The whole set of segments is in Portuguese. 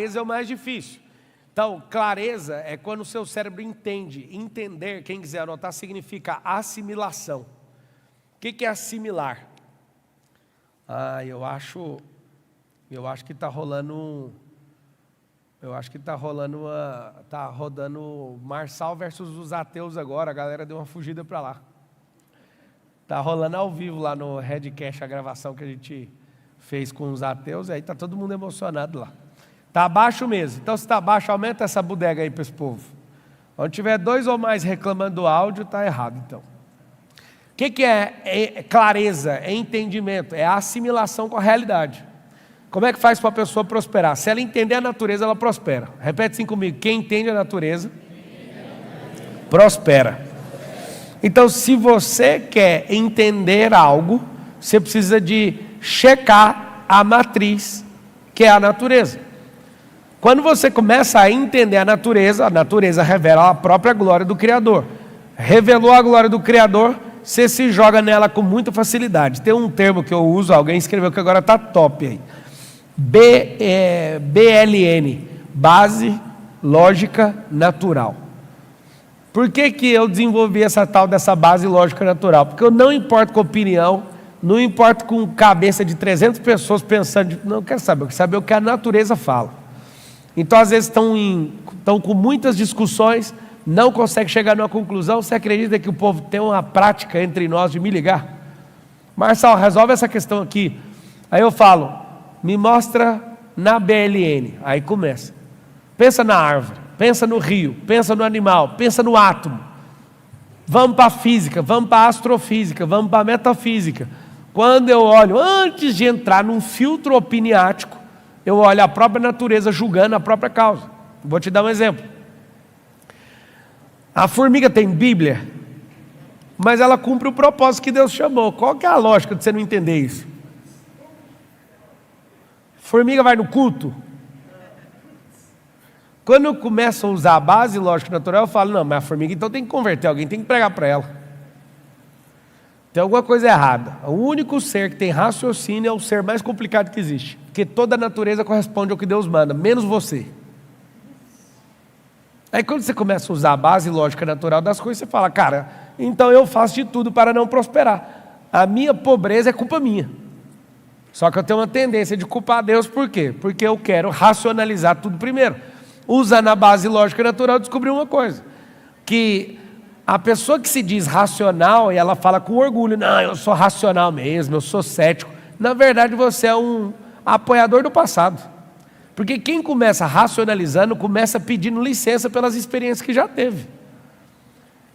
Clareza é o mais difícil. Então, clareza é quando o seu cérebro entende. Entender, quem quiser anotar, significa assimilação. O que é assimilar? Eu acho que está rolando tá rodando Marçal versus os ateus agora. A galera deu uma fugida para lá. Tá rolando ao vivo lá no Redcast a gravação que a gente fez com os ateus. Aí tá todo mundo emocionado lá. Tá baixo mesmo. Então, se tá baixo, aumenta essa bodega aí para esse povo. Onde tiver 2 ou mais reclamando do áudio, tá errado, então. O que é clareza? É entendimento, é assimilação com a realidade. Como é que faz para a pessoa prosperar? Se ela entender a natureza, ela prospera. Repete assim comigo: quem entende a natureza, prospera. Então, se você quer entender algo, você precisa de checar a matriz, que é a natureza. Quando você começa a entender a natureza revela a própria glória do Criador. Revelou a glória do Criador, você se joga nela com muita facilidade. Tem um termo que eu uso, alguém escreveu que agora está top aí. BLN, base lógica natural. Por que eu desenvolvi essa tal dessa base lógica natural? Porque eu não importo com opinião, não importo com cabeça de 300 pessoas pensando, não quero saber, eu quero saber o que a natureza fala. Então, às vezes, estão com muitas discussões, não conseguem chegar numa conclusão. Você acredita que o povo tem uma prática entre nós de me ligar? Marçal, resolve essa questão aqui. Aí eu falo, me mostra na BLN. Aí começa. Pensa na árvore, pensa no rio, pensa no animal, pensa no átomo. Vamos para a física, vamos para a astrofísica, vamos para a metafísica. Quando eu olho, antes de entrar num filtro opiniático, eu olho a própria natureza julgando a própria causa. Vou te dar um exemplo. A formiga tem Bíblia, mas ela cumpre o propósito que Deus chamou. Qual que é a lógica de você não entender isso? Formiga vai no culto? Quando eu começo a usar a base lógica natural, eu falo, não, mas a formiga então tem que converter alguém, tem que pregar para ela. Tem alguma coisa errada. O único ser que tem raciocínio é o ser mais complicado que existe. Porque toda a natureza corresponde ao que Deus manda, menos você. Aí quando você começa a usar a base lógica natural das coisas, você fala, cara, então eu faço de tudo para não prosperar. A minha pobreza é culpa minha. Só que eu tenho uma tendência de culpar Deus, por quê? Porque eu quero racionalizar tudo primeiro. Usando a base lógica natural, eu descobri uma coisa. Que a pessoa que se diz racional, e ela fala com orgulho, não, eu sou racional mesmo, eu sou cético. Na verdade, você é um apoiador do passado. Porque quem começa racionalizando, começa pedindo licença pelas experiências que já teve.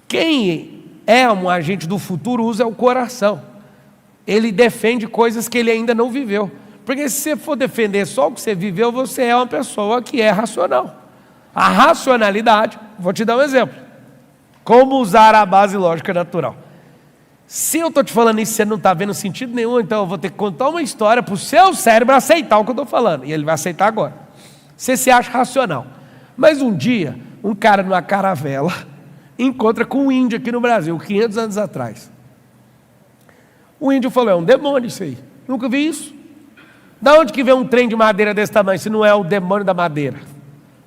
Quem é um agente do futuro usa o coração. Ele defende coisas que ele ainda não viveu. Porque se você for defender só o que você viveu, você é uma pessoa que é racional. A racionalidade, vou te dar um exemplo. Como usar a base lógica natural. Se eu estou te falando isso e você não está vendo sentido nenhum, então eu vou ter que contar uma história para o seu cérebro aceitar o que eu estou falando. E ele vai aceitar agora. Você se acha racional. Mas um dia, um cara numa caravela encontra com um índio aqui no Brasil, 500 anos atrás. O índio falou, é um demônio isso aí. Nunca vi isso. Da onde que vem um trem de madeira desse tamanho, se não é o demônio da madeira?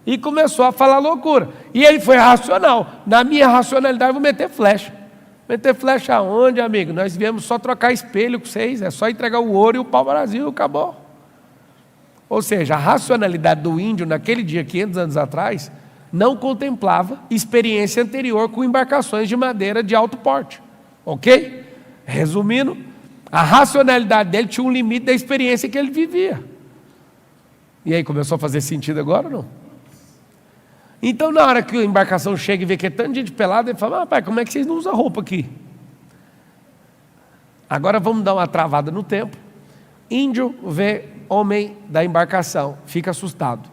E começou a falar loucura. E ele foi racional. Na minha racionalidade, eu vou meter flecha. Meter flecha aonde, amigo? Nós viemos só trocar espelho com vocês. É só entregar o ouro e o pau-brasil, acabou. Ou seja, a racionalidade do índio, naquele dia, 500 anos atrás, não contemplava experiência anterior com embarcações de madeira de alto porte. Ok? Resumindo, a racionalidade dele tinha um limite da experiência que ele vivia. E aí, começou a fazer sentido agora ou não? Então, na hora que a embarcação chega e vê que é tanta gente pelada, ele fala, rapaz, como é que vocês não usam roupa aqui? Agora vamos dar uma travada no tempo. Índio vê homem da embarcação, fica assustado.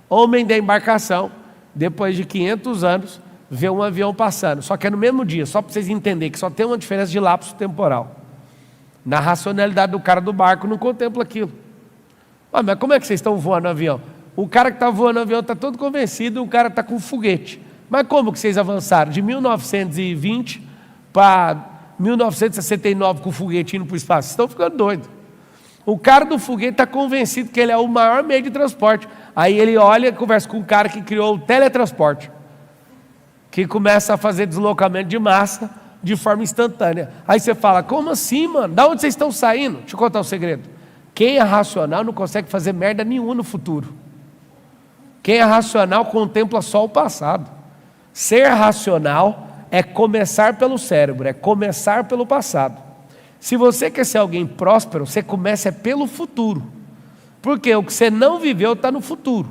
Homem da embarcação, depois de 500 anos, vê um avião passando. Só que é no mesmo dia, só para vocês entenderem que só tem uma diferença de lapso temporal. Na racionalidade do cara do barco não contempla aquilo. Mas como é que vocês estão voando no avião? O cara que está voando no avião está todo convencido, o cara está com foguete. Mas como que vocês avançaram? De 1920 para 1969 com o foguete indo para o espaço? Vocês estão ficando doidos. O cara do foguete está convencido que ele é o maior meio de transporte. Aí ele olha e conversa com o cara que criou o teletransporte, que começa a fazer deslocamento de massa de forma instantânea. Aí você fala, como assim, mano? Da onde vocês estão saindo? Deixa eu contar um segredo. Quem é racional não consegue fazer merda nenhuma no futuro. Quem é racional contempla só o passado. Ser racional é começar pelo cérebro, é começar pelo passado. Se você quer ser alguém próspero, você começa pelo futuro. Porque o que você não viveu está no futuro.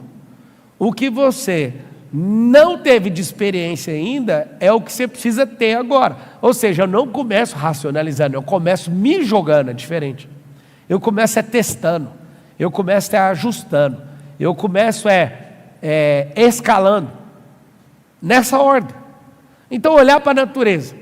O que você não teve de experiência ainda é o que você precisa ter agora. Ou seja, eu não começo racionalizando, eu começo me jogando, é diferente. Eu começo testando, eu começo ajustando, eu começo escalando. Nessa ordem. Então olhar para a natureza.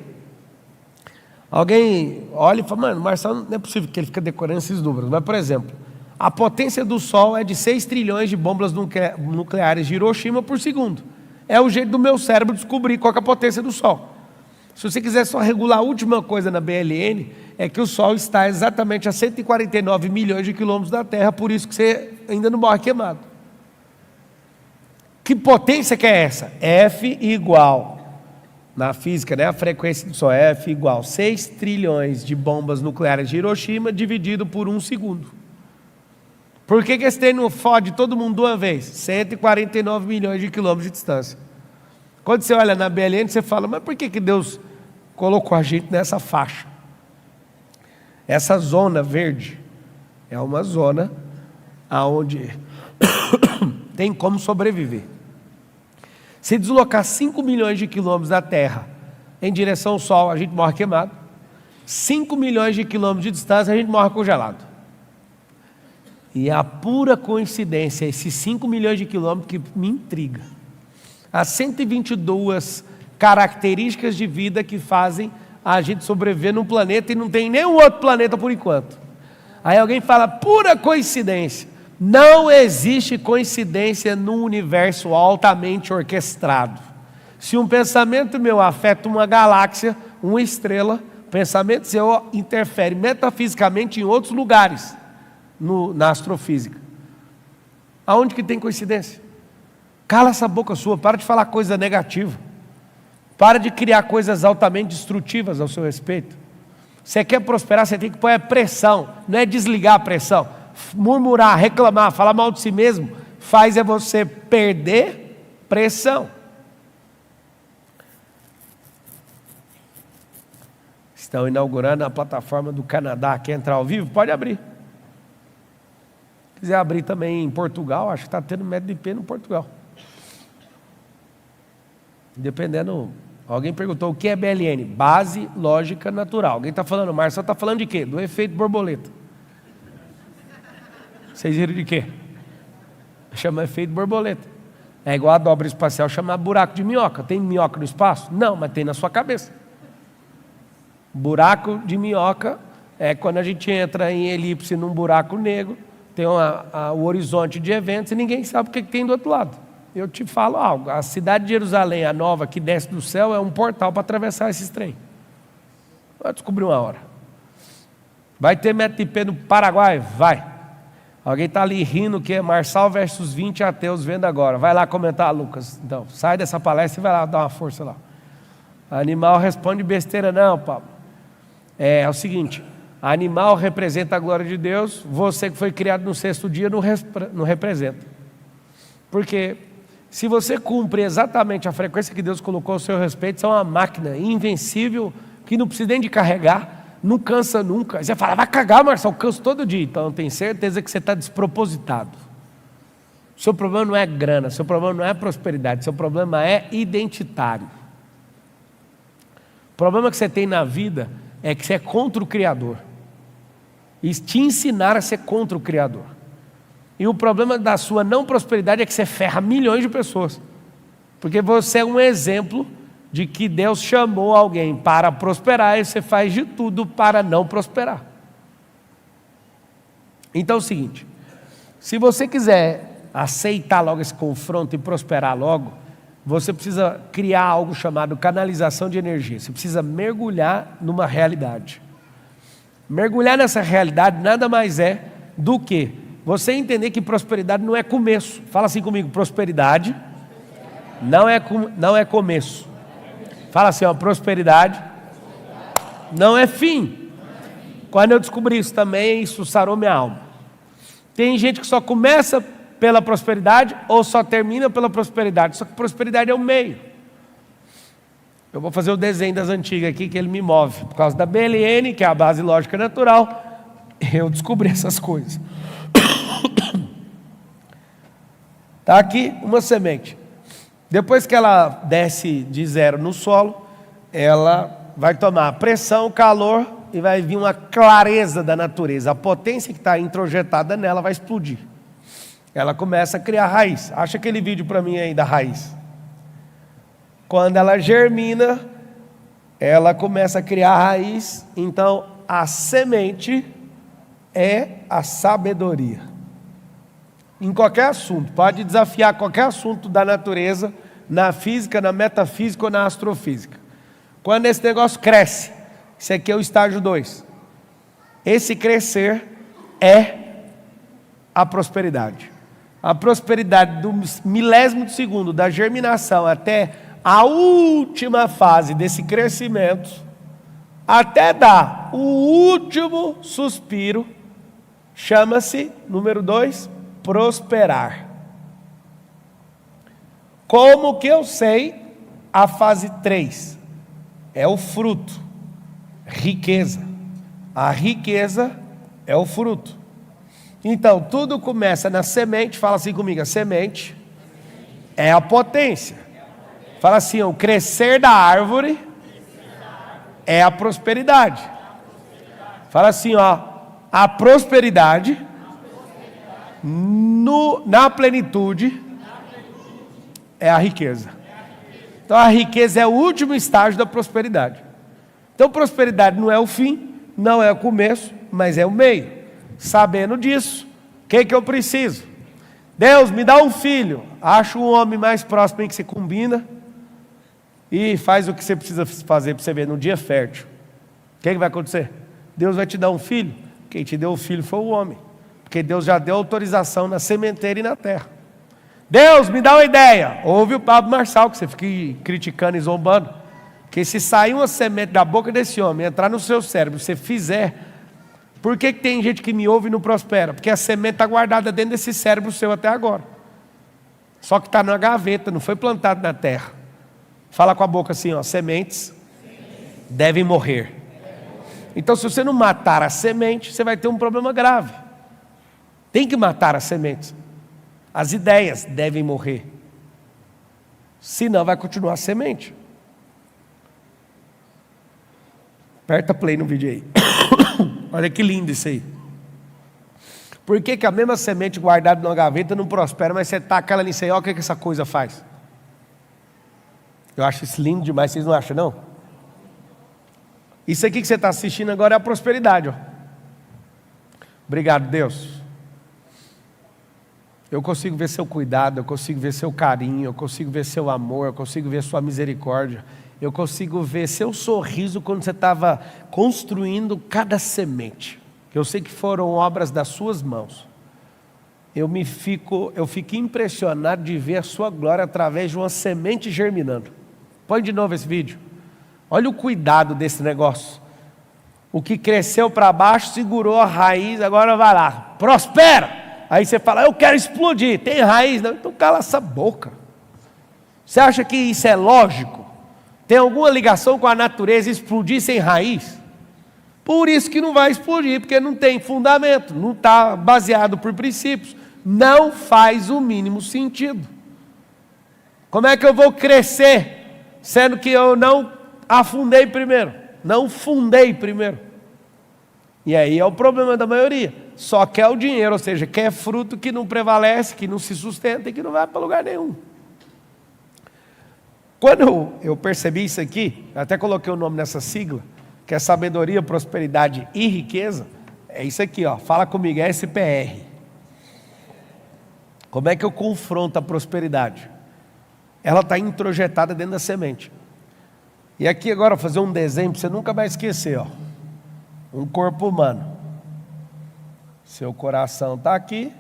Alguém olha e fala, mano, Marcelo, não é possível que ele fique decorando esses números. Mas, por exemplo, a potência do Sol é de 6 trilhões de bombas nucleares de Hiroshima por segundo. É o jeito do meu cérebro descobrir qual é a potência do Sol. Se você quiser só regular a última coisa na BLN, é que o Sol está exatamente a 149 milhões de quilômetros da Terra, por isso que você ainda não morre queimado. Que potência que é essa? F igual, na física, né, a frequência do Sol, F igual 6 trilhões de bombas nucleares de Hiroshima dividido por 1 segundo. Por que esse treino fode todo mundo de uma vez? 149 milhões de quilômetros de distância. Quando você olha na BLN, você fala, mas por que Deus colocou a gente nessa faixa? Essa zona verde é uma zona onde tem como sobreviver. Se deslocar 5 milhões de quilômetros da Terra em direção ao Sol, a gente morre queimado. 5 milhões de quilômetros de distância, a gente morre congelado. E a pura coincidência, esses 5 milhões de quilômetros que me intriga. As 122 características de vida que fazem a gente sobreviver num planeta e não tem nenhum outro planeta por enquanto. Aí alguém fala, pura coincidência. Não existe coincidência num universo altamente orquestrado. Se um pensamento meu afeta uma galáxia, uma estrela, o pensamento seu interfere metafisicamente em outros lugares na astrofísica. Aonde que tem coincidência? Cala essa boca sua, para de falar coisa negativa. Para de criar coisas altamente destrutivas ao seu respeito. Você quer prosperar, você tem que pôr a pressão, não é desligar a pressão. Murmurar, reclamar, falar mal de si mesmo, faz você perder pressão. Estão inaugurando a plataforma do Canadá. Quer entrar ao vivo? Pode abrir. Se quiser abrir também em Portugal, acho que está tendo método de IP no Portugal. Dependendo, alguém perguntou o que é BLN? Base lógica natural. Alguém está falando, Marcelo está falando de quê? Do efeito borboleta. Vocês viram de quê? Chama efeito borboleta. É igual a dobra espacial chamar buraco de minhoca. Tem minhoca no espaço? Não, mas tem na sua cabeça. Buraco de minhoca é quando a gente entra em elipse num buraco negro, tem o horizonte de eventos e ninguém sabe o que tem do outro lado. Eu te falo algo, a cidade de Jerusalém, a nova que desce do céu, é um portal para atravessar esses trem. Vai descobrir uma hora. Vai ter método de IP no Paraguai? Vai. Alguém está ali rindo que é Marçal versus 20 ateus vendo agora. Vai lá comentar, Lucas. Então, sai dessa palestra e vai lá dar uma força lá. Animal responde besteira não, Paulo. É o seguinte, animal representa a glória de Deus, você que foi criado no 6º dia não representa. Porque se você cumpre exatamente a frequência que Deus colocou ao seu respeito, você é uma máquina invencível, que não precisa nem de carregar, não cansa nunca. Aí você fala, vai cagar, Marcelo, canso todo dia. Então tem certeza que você está despropositado. O seu problema não é grana, seu problema não é prosperidade, seu problema é identitário. O problema que você tem na vida é que você é contra o Criador. E te ensinar a ser contra o Criador. E o problema da sua não prosperidade é que você ferra milhões de pessoas. Porque você é um exemplo de que Deus chamou alguém para prosperar e você faz de tudo para não prosperar. Então é o seguinte, se você quiser aceitar logo esse confronto e prosperar logo, você precisa criar algo chamado canalização de energia. Você precisa mergulhar numa realidade. Mergulhar nessa realidade nada mais é do quê? Você entender que prosperidade não é começo. Fala assim comigo, prosperidade não é começo. Fala assim, ó, prosperidade não é fim. Quando eu descobri isso também, isso sarou minha alma. Tem gente que só começa pela prosperidade ou só termina pela prosperidade. Só que prosperidade é o meio. Eu vou fazer o desenho das antigas aqui, que ele me move. Por causa da BLN, que é a base lógica natural, eu descobri essas coisas. Está aqui uma semente. Depois que ela desce de zero no solo, ela vai tomar pressão, calor e vai vir uma clareza da natureza. A potência que está introjetada nela vai explodir. Ela começa a criar raiz. Acha aquele vídeo para mim aí da raiz. Quando ela germina, ela começa a criar raiz. Então, a semente é a sabedoria. Em qualquer assunto, pode desafiar qualquer assunto da natureza, na física, na metafísica ou na astrofísica. Quando esse negócio cresce, esse aqui é o estágio 2. Esse crescer é a prosperidade. A prosperidade do milésimo de segundo, da germinação até a última fase desse crescimento, até dar o último suspiro, chama-se, número 2, prosperar. Como que eu sei a fase 3? É o fruto, riqueza. A riqueza é o fruto. Então, tudo começa na semente. Fala assim comigo, a semente é a potência. Fala assim, o crescer da árvore é a prosperidade. Fala assim, ó, a prosperidade na plenitude é a riqueza. Então a riqueza é o último estágio da prosperidade. Então prosperidade não é o fim, não é o começo, mas é o meio. Sabendo disso, o que eu preciso? Deus, me dá um filho. Acha um homem mais próximo em que você combina e faz o que você precisa fazer para você ver no dia fértil. O que vai acontecer? Deus vai te dar um filho. Quem te deu o filho foi o homem, porque Deus já deu autorização na sementeira e na terra. Deus, me dá uma ideia. Ouve o Pablo Marçal, que você fica criticando e zombando, que se sair uma semente da boca desse homem, entrar no seu cérebro, você fizer, por que tem gente que me ouve e não prospera? Porque a semente está guardada dentro desse cérebro seu até agora. Só que está na gaveta, não foi plantado na terra. Fala com a boca assim, ó, sementes devem morrer. Então se você não matar a semente, você vai ter um problema grave. Tem que matar as sementes. As ideias devem morrer. Senão vai continuar a semente. Aperta play no vídeo aí. Olha que lindo isso aí. Por que a mesma semente guardada numa gaveta não prospera, mas você taca ela nisso aí, olha o que essa coisa faz. Eu acho isso lindo demais, vocês não acham não? Isso aqui que você está assistindo agora é a prosperidade, ó. Obrigado, Deus. Eu consigo ver seu cuidado, eu consigo ver seu carinho, eu consigo ver seu amor, eu consigo ver sua misericórdia, eu consigo ver seu sorriso quando você estava construindo cada semente. Eu sei que foram obras das suas mãos. Eu fico impressionado de ver a sua glória através de uma semente germinando. Põe de novo esse vídeo. Olha o cuidado desse negócio. O que cresceu para baixo, segurou a raiz, agora vai lá, prospera! Aí você fala, eu quero explodir, tem raiz? Não, então cala essa boca. Você acha que isso é lógico? Tem alguma ligação com a natureza explodir sem raiz? Por isso que não vai explodir, porque não tem fundamento, não está baseado por princípios. Não faz o mínimo sentido. Como é que eu vou crescer, sendo que eu não afundei primeiro? Não fundei primeiro. E aí é o problema da maioria. Só quer o dinheiro, ou seja, quer fruto que não prevalece, que não se sustenta e que não vai para lugar nenhum. Quando eu percebi isso aqui, até coloquei o nome nessa sigla, que é sabedoria, prosperidade e riqueza, é isso aqui, ó, fala comigo, é SPR. Como é que eu confronto a prosperidade? Ela está introjetada dentro da semente. E aqui agora eu vou fazer um desenho para você nunca mais esquecer, ó. Um corpo humano. Seu coração está aqui,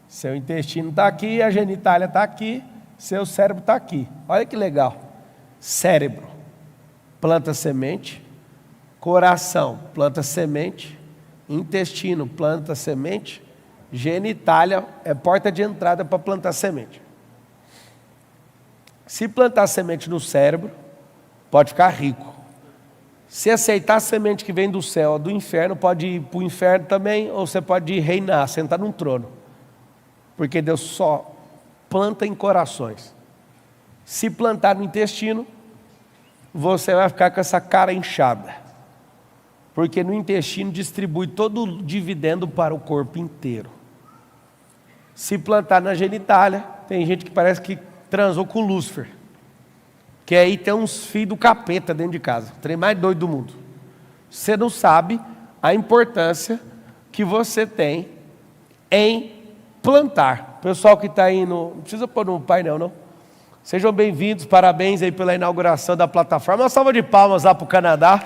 seu intestino está aqui, a genitália está aqui, seu cérebro está aqui. Olha que legal. Cérebro, planta semente. Coração, planta semente. Intestino, planta semente. Genitália é porta de entrada para plantar semente. Se plantar semente no cérebro, pode ficar rico. Se aceitar a semente que vem do céu ou do inferno, pode ir para o inferno também, ou você pode reinar, sentar num trono. Porque Deus só planta em corações. Se plantar no intestino, você vai ficar com essa cara inchada. Porque no intestino distribui todo o dividendo para o corpo inteiro. Se plantar na genitália, tem gente que parece que transou com Lúcifer. Que aí tem uns filhos do capeta dentro de casa. O trem mais doido do mundo. Você não sabe a importância que você tem em plantar. Pessoal que está aí não precisa pôr no painel, não. Sejam bem-vindos, parabéns aí pela inauguração da plataforma. Uma salva de palmas lá para o Canadá,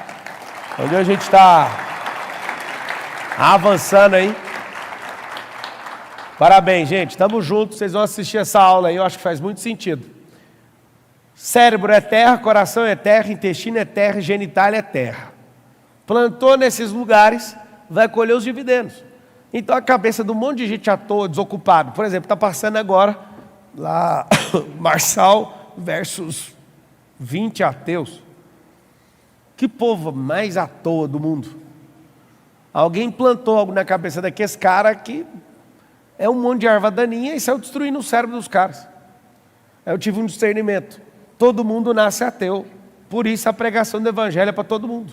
onde a gente está avançando aí. Parabéns, gente. Estamos juntos. Vocês vão assistir essa aula aí. Eu acho que faz muito sentido. Cérebro é terra, coração é terra, intestino é terra, genitália é terra. Plantou nesses lugares, vai colher os dividendos. Então a cabeça de um monte de gente à toa, desocupado. Por exemplo, está passando agora lá Marçal versus 20 ateus. Que povo mais à toa do mundo. Alguém plantou algo na cabeça daqueles caras que é um monte de erva daninha e saiu destruindo o cérebro dos caras. Eu tive um discernimento. Todo mundo nasce ateu. Por isso a pregação do evangelho é para todo mundo.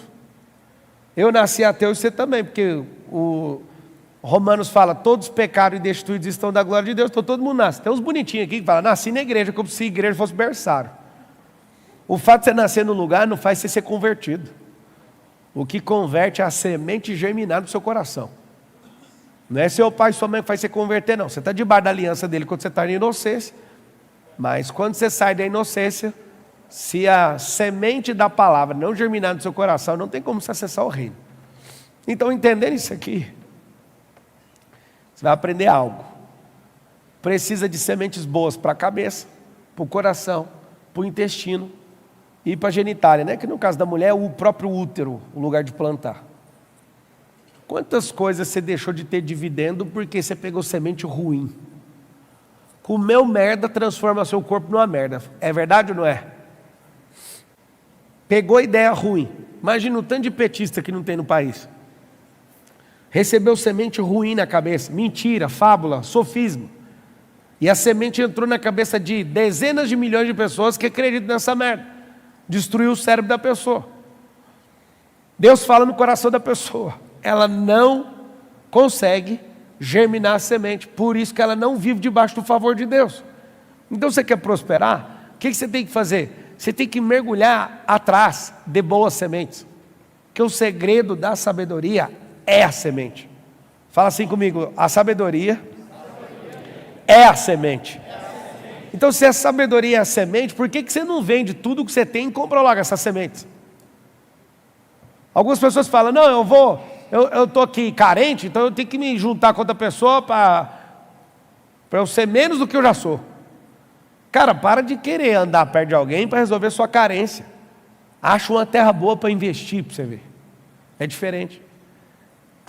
Eu nasci ateu e você também, porque o Romanos fala, todos pecaram e destituídos estão da glória de Deus, então todo mundo nasce. Tem uns bonitinhos aqui que falam, nasci na igreja, como se a igreja fosse berçário. O fato de você nascer no lugar não faz você ser convertido. O que converte é a semente germinada do seu coração. Não é seu pai e sua mãe que faz você converter, não. Você está debaixo da aliança dele quando você está na inocência. Mas quando você sai da inocência, se a semente da palavra não germinar no seu coração, não tem como você acessar o reino. Então, entendendo isso aqui, você vai aprender algo. Precisa de sementes boas para a cabeça, para o coração, para o intestino e para a genitália, né? Que no caso da mulher é o próprio útero, o lugar de plantar. Quantas coisas você deixou de ter dividendo porque você pegou semente ruim? Comeu merda transforma seu corpo numa merda. É verdade ou não é? Pegou ideia ruim. Imagina o tanto de petista que não tem no país. Recebeu semente ruim na cabeça. Mentira, fábula, sofismo. E a semente entrou na cabeça de dezenas de milhões de pessoas que acreditam nessa merda. Destruiu o cérebro da pessoa. Deus fala no coração da pessoa. Ela não consegue germinar a semente, por isso que ela não vive debaixo do favor de Deus. Então você quer prosperar? O que você tem que fazer? Você tem que mergulhar atrás de boas sementes, que o segredo da sabedoria é a semente. Fala assim comigo, a sabedoria é a semente. Então se a sabedoria é a semente, por que você não vende tudo que você tem e compra logo essas sementes? Algumas pessoas falam, não, eu estou aqui carente, então eu tenho que me juntar com outra pessoa para eu ser menos do que eu já sou. Cara, para de querer andar perto de alguém para resolver sua carência. Acha uma terra boa para investir, para você ver. É diferente.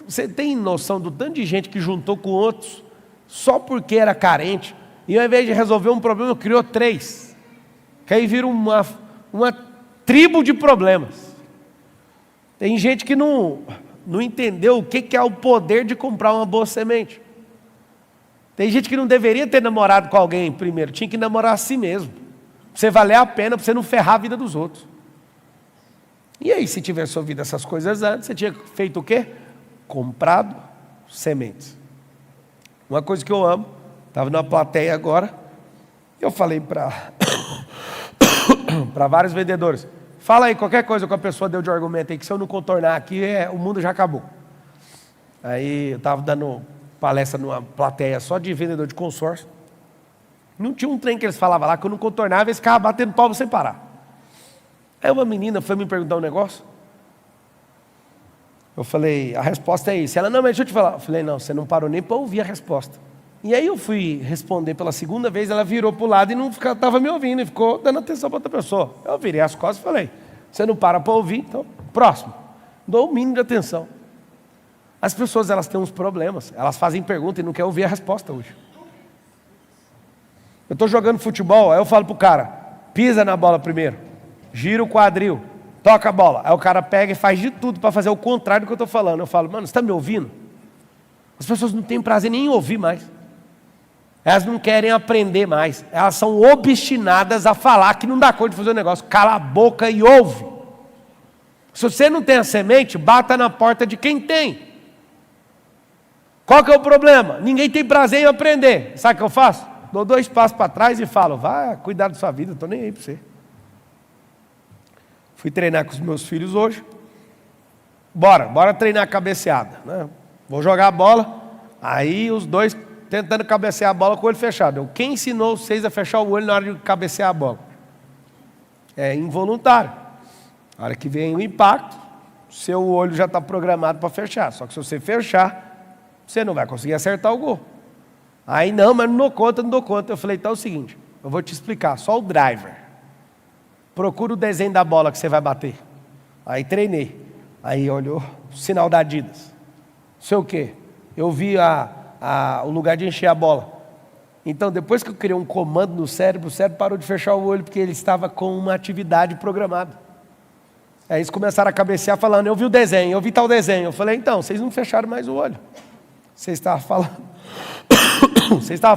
Você tem noção do tanto de gente que juntou com outros só porque era carente, e ao invés de resolver um problema, criou 3. Que aí vira uma tribo de problemas. Tem gente que não entendeu o que é o poder de comprar uma boa semente. Tem gente que não deveria ter namorado com alguém primeiro, tinha que namorar a si mesmo. Pra você valer a pena, para você não ferrar a vida dos outros. E aí, se tivesse ouvido essas coisas antes, você tinha feito o quê? Comprado sementes. Uma coisa que eu amo, estava numa plateia agora, eu falei para vários vendedores, fala aí qualquer coisa que a pessoa deu de argumento aí, que se eu não contornar aqui, o mundo já acabou. Aí eu estava dando palestra numa plateia só de vendedor de consórcio. Não tinha um trem que eles falavam lá que eu não contornava, eles ficavam batendo palma sem parar. Aí uma menina foi me perguntar um negócio. Eu falei, a resposta é isso. Ela, não, mas deixa eu te falar. Eu falei, não, você não parou nem para ouvir a resposta. E aí eu fui responder pela segunda vez, ela virou para o lado e não estava me ouvindo, e ficou dando atenção para outra pessoa. Eu virei as costas e falei, você não para ouvir, então, próximo. Dou o mínimo de atenção. As pessoas, elas têm uns problemas, elas fazem pergunta e não querem ouvir a resposta hoje. Eu estou jogando futebol, aí eu falo pro cara, pisa na bola primeiro, gira o quadril, toca a bola. Aí o cara pega e faz de tudo para fazer o contrário do que eu estou falando. Eu falo, mano, você está me ouvindo? As pessoas não têm prazer nem em ouvir mais. Elas não querem aprender mais. Elas são obstinadas a falar que não dá conta de fazer o negócio. Cala a boca e ouve. Se você não tem a semente, bata na porta de quem tem. Qual que é o problema? Ninguém tem prazer em aprender. Sabe o que eu faço? Dou 2 passos para trás e falo, vai cuidar da sua vida, não estou nem aí para você. Fui treinar com os meus filhos hoje. Bora treinar a cabeceada, né? Vou jogar a bola, aí os dois tentando cabecear a bola com o olho fechado. Quem ensinou vocês a fechar o olho na hora de cabecear a bola? É involuntário. Na hora que vem o impacto, seu olho já está programado para fechar. Só que se você fechar, você não vai conseguir acertar o gol. Aí não, mas não dou conta. Eu falei, então é o seguinte, eu vou te explicar, só o driver. Procura o desenho da bola que você vai bater. Aí treinei. Aí olhou, sinal da Adidas. Sei o quê? Eu vi o lugar de encher a bola. Então, depois que eu criei um comando no cérebro, o cérebro parou de fechar o olho, porque ele estava com uma atividade programada. Aí eles começaram a cabecear falando, eu vi o desenho, eu vi tal desenho. Eu falei, então, vocês não fecharam mais o olho. Vocês estavam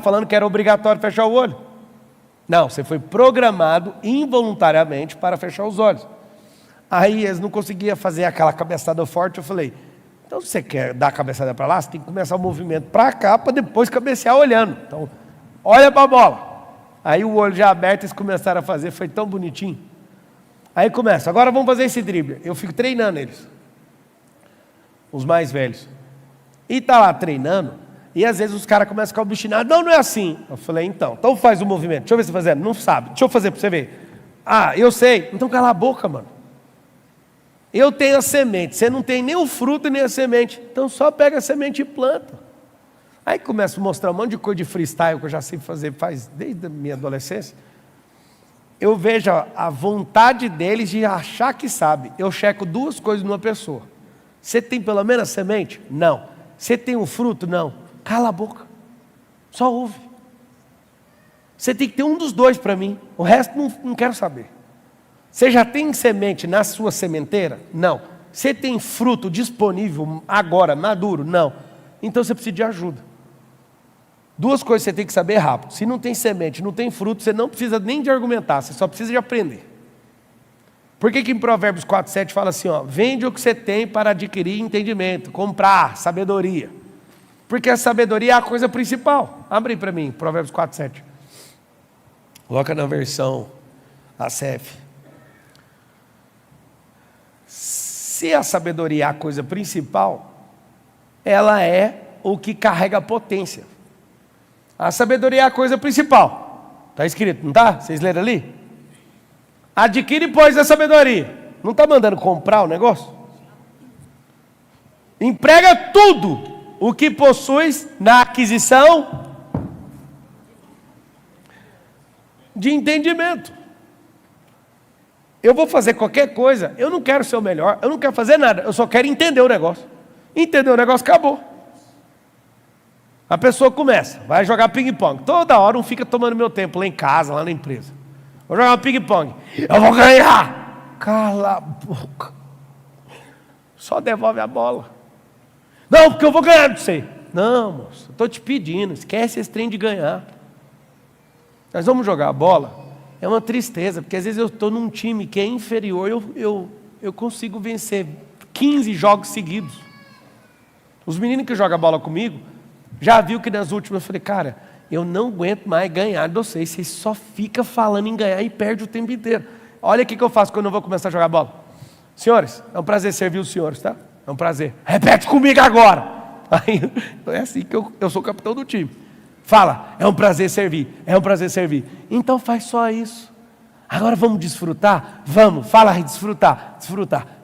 falando que era obrigatório fechar o olho. Não, você foi programado involuntariamente para fechar os olhos. Aí eles não conseguiam fazer aquela cabeçada forte, eu falei, então se você quer dar a cabeçada para lá, você tem que começar o movimento para cá, para depois cabecear olhando. Então, olha para a bola. Aí o olho já aberto, eles começaram a fazer, foi tão bonitinho. Aí começa, agora vamos fazer esse drible. Eu fico treinando eles, os mais velhos. E tá lá treinando, e às vezes os caras começam a ficar obstinados. Não é assim. Eu falei, então faz o movimento. Deixa eu ver você fazendo. Não sabe. Deixa eu fazer para você ver. Ah, eu sei. Então cala a boca, mano. Eu tenho a semente. Você não tem nem o fruto nem a semente. Então só pega a semente e planta. Aí começa a mostrar um monte de coisa de freestyle que eu já sei fazer desde a minha adolescência. Eu vejo a vontade deles de achar que sabe. Eu checo 2 coisas numa pessoa. Você tem pelo menos a semente? Não. Você tem o fruto? Não. Cala a boca. Só ouve. Você tem que ter um dos 2 para mim. O resto não quero saber. Você já tem semente na sua sementeira? Não. Você tem fruto disponível agora, maduro? Não. Então você precisa de ajuda. 2 coisas você tem que saber rápido. Se não tem semente, não tem fruto, você não precisa nem de argumentar, você só precisa de aprender. Por que em Provérbios 4:7 fala assim, ó, vende o que você tem para adquirir entendimento, comprar, sabedoria. Porque a sabedoria é a coisa principal. Abre aí para mim, Provérbios 4:7. Coloca na versão ACF. Se a sabedoria é a coisa principal, ela é o que carrega a potência. A sabedoria é a coisa principal. Está escrito, não está? Vocês leram ali? Adquire, pois, a sabedoria. Não está mandando comprar o negócio? Emprega tudo o que possuis na aquisição de entendimento. Eu vou fazer qualquer coisa, eu não quero ser o melhor, eu não quero fazer nada, eu só quero entender o negócio. Entendeu o negócio, acabou. A pessoa começa, vai jogar ping-pong. Toda hora um fica tomando meu tempo lá em casa, lá na empresa. Vou jogar ping-pong. Eu vou ganhar. Cala a boca. Só devolve a bola. Não, porque eu vou ganhar de você. Não, moço, eu estou te pedindo, esquece esse trem de ganhar. Nós vamos jogar a bola. É uma tristeza, porque às vezes eu estou num time que é inferior, eu consigo vencer 15 jogos seguidos. Os meninos que jogam bola comigo, já viu que nas últimas eu falei, cara, eu não aguento mais ganhar de vocês só ficam falando em ganhar e perde o tempo inteiro. Olha o que eu faço quando eu vou começar a jogar bola. Senhores, é um prazer servir os senhores, tá? É um prazer. Repete comigo agora. Aí, é assim que eu sou o capitão do time. Fala, é um prazer servir, é um prazer servir. Então faz só isso. Agora vamos desfrutar? Vamos, fala aí, desfrutar.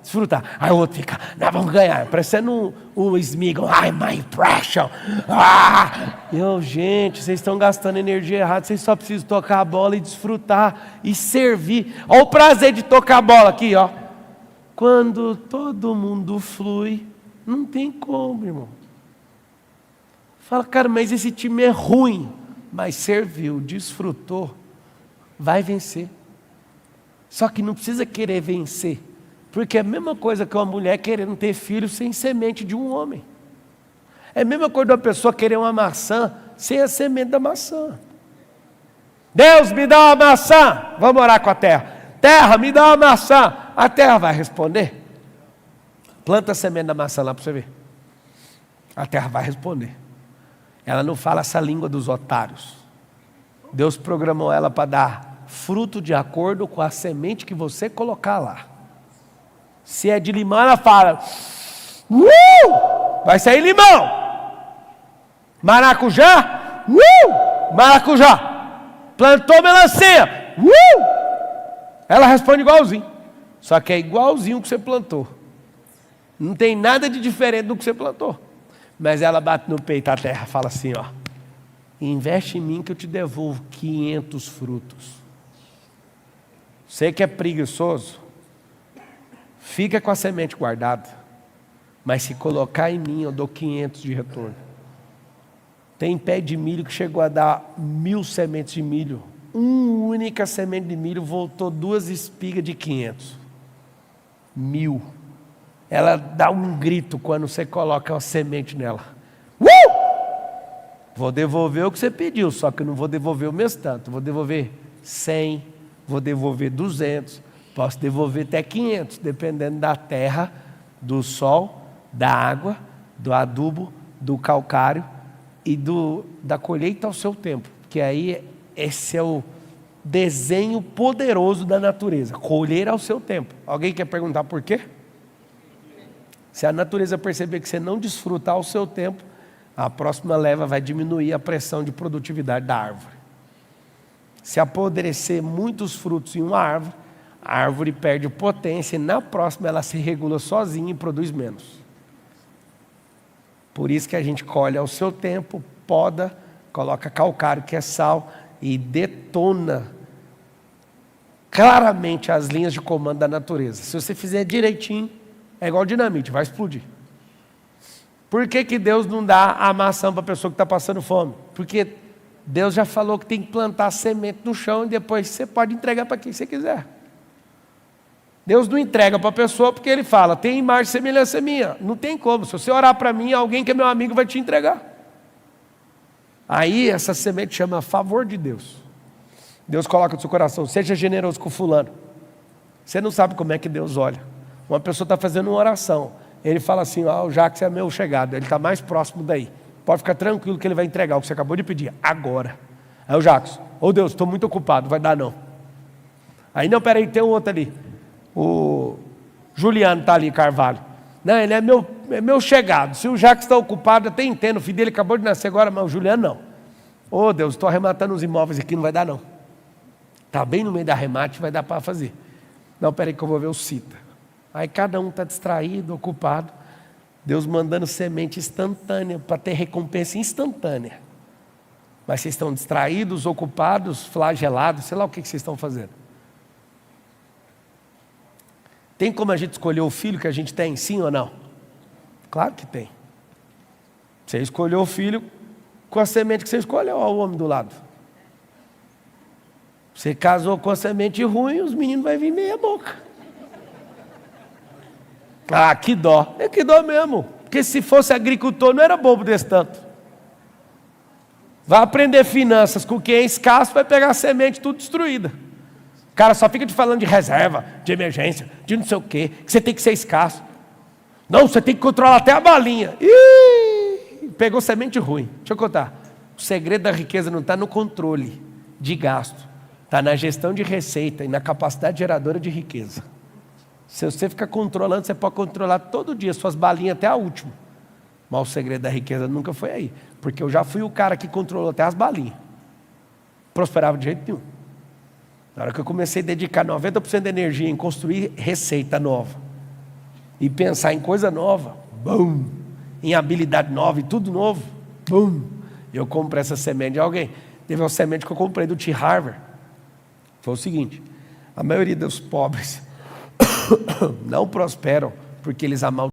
desfrutar. Aí o outro fica, nós vamos ganhar, parecendo um Smeagol, ai, my pressure. Gente, vocês estão gastando energia errada, vocês só precisam tocar a bola e desfrutar e servir. Olha o prazer de tocar a bola aqui, ó. Quando todo mundo flui, não tem como, irmão. Fala, cara, mas esse time é ruim, mas serviu, desfrutou, vai vencer. Só que não precisa querer vencer, porque é a mesma coisa que uma mulher querendo ter filho sem semente de um homem. É a mesma coisa de uma pessoa querer uma maçã sem a semente da maçã. Deus, me dá uma maçã, vamos orar com a terra. Terra, me dá uma maçã. A terra vai responder. Planta a semente da maçã lá para você ver. A terra vai responder. Ela não fala essa língua dos otários. Deus programou ela para dar fruto de acordo com a semente que você colocar lá. Se é de limão, ela fala, vai sair limão. Maracujá, maracujá. Plantou melancia, ela responde igualzinho. Só que é igualzinho o que você plantou. Não tem nada de diferente do que você plantou. Mas ela bate no peito, a terra fala assim, ó, investe em mim que eu te devolvo 500 frutos. Você que é preguiçoso, fica com a semente guardada, mas se colocar em mim eu dou 500 de retorno. Tem pé de milho que chegou a dar 1000 sementes de milho, uma única semente de milho voltou 2 espigas de 500. 1000. Ela dá um grito quando você coloca uma semente nela. Vou devolver o que você pediu, só que eu não vou devolver o mesmo tanto. Vou devolver 100, vou devolver 200, posso devolver até 500, dependendo da terra, do sol, da água, do adubo, do calcário e da colheita ao seu tempo. Porque aí esse é o desenho poderoso da natureza, colher ao seu tempo. Alguém quer perguntar por quê? Se a natureza perceber que você não desfruta ao seu tempo, a próxima leva vai diminuir a pressão de produtividade da árvore. Se apodrecer muitos frutos em uma árvore, a árvore perde potência e na próxima ela se regula sozinha e produz menos. Por isso que a gente colhe ao seu tempo, poda, coloca calcário, que é sal, e detona claramente as linhas de comando da natureza. Se você fizer direitinho, é igual dinamite, vai explodir. Por que que Deus não dá a maçã para a pessoa que está passando fome? Porque Deus já falou que tem que plantar semente no chão e depois você pode entregar para quem você quiser. Deus não entrega para a pessoa porque Ele fala, tem imagem e semelhança minha. Não tem como, se você orar para mim, alguém que é meu amigo vai te entregar. Aí essa semente chama favor de Deus. Deus coloca no seu coração, seja generoso com fulano. Você não sabe como é que Deus olha. Uma pessoa está fazendo uma oração, ele fala assim, o Jacques é meu chegado, ele está mais próximo daí. Pode ficar tranquilo que ele vai entregar o que você acabou de pedir, agora. Aí o Jacques, Deus, estou muito ocupado, vai dar não. Aí não, peraí, tem um outro ali. O Juliano está ali, Carvalho. Não, ele é meu chegado. Se o Jacques está ocupado, eu até entendo, o filho dele acabou de nascer agora, mas o Juliano não. Deus, estou arrematando os imóveis aqui, não vai dar não. Está bem no meio da arremate, vai dar para fazer. Não, peraí que eu vou ver o Cita. Aí cada um está distraído, ocupado. Deus mandando semente instantânea para ter recompensa instantânea. Mas vocês estão distraídos, ocupados, flagelados, sei lá o que vocês estão fazendo. Tem como a gente escolher o filho que a gente tem, sim ou não? Claro que tem. Você escolheu o filho com a semente que você escolheu, olha o homem do lado. Você casou com a semente ruim, os meninos vão vir meia boca. Ah, que dó. É que dó mesmo. Porque se fosse agricultor, não era bobo desse tanto. Vai aprender finanças com quem é escasso, vai pegar a semente tudo destruída. O cara só fica te falando de reserva, de emergência, de não sei o quê, que você tem que ser escasso. Não, você tem que controlar até a balinha. Ih, pegou semente ruim. Deixa eu contar. O segredo da riqueza não está no controle de gasto. Está na gestão de receita e na capacidade geradora de riqueza. Se você ficar controlando, você pode controlar todo dia suas balinhas até a última. Mas o segredo da riqueza nunca foi aí. Porque eu já fui o cara que controlou até as balinhas. Prosperava de jeito nenhum. Na hora que eu comecei a dedicar 90% da energia em construir receita nova, e pensar em coisa nova, bum, em habilidade nova e tudo novo, bum, eu compro essa semente de alguém. Teve uma semente que eu comprei do T. Harvard. Foi o seguinte: a maioria dos pobres não prosperam porque eles amaldiçoam